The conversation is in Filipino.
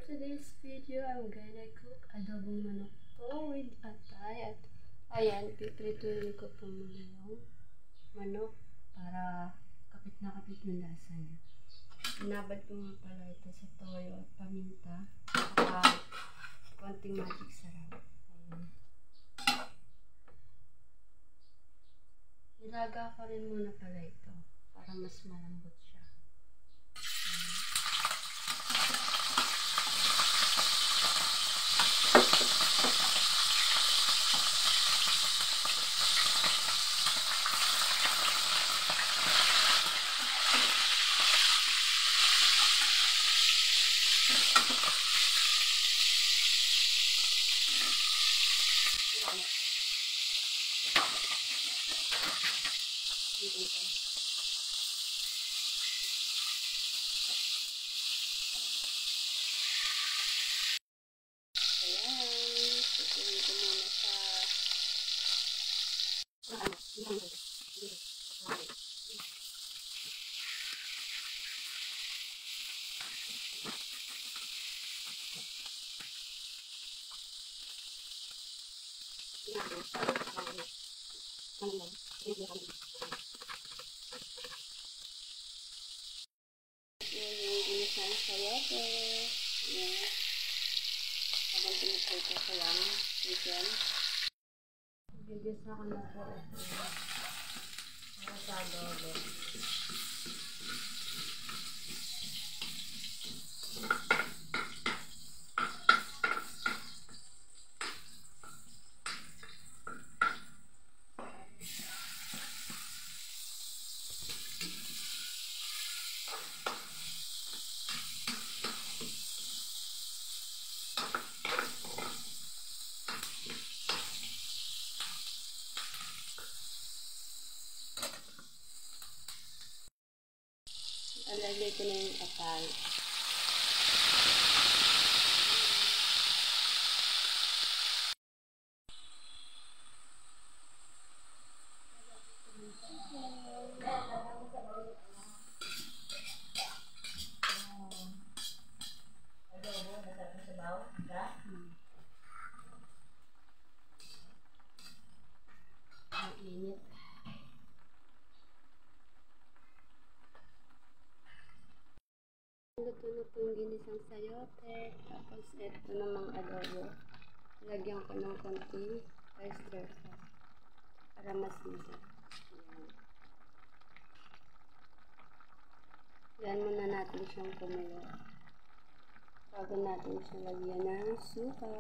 today's video, I'm gonna cook adobong manok po with atay. At ayan, piprituin ko po muna yung manok para kapit na kapit yung lasa niya. Inabad ko nga pala ito sa toyo at paminta at konting magic sarap. Ayan. Nilaga ko rin muna pala ito para mas malambot siya. Yung ginisang sayote. Ayan. Habang pinipito ko lang chicken. Gigisa ko na po ito. Para sa adobo. Alagay ko na yung atay. Ang init. Luto na po yung ginisang sayote. Tapos ito namang adobo. Lagyan ko ng konting oyster sauce para mas masarap. Yan muna natin siyang kumulo bago natin siya lagyan ng suka.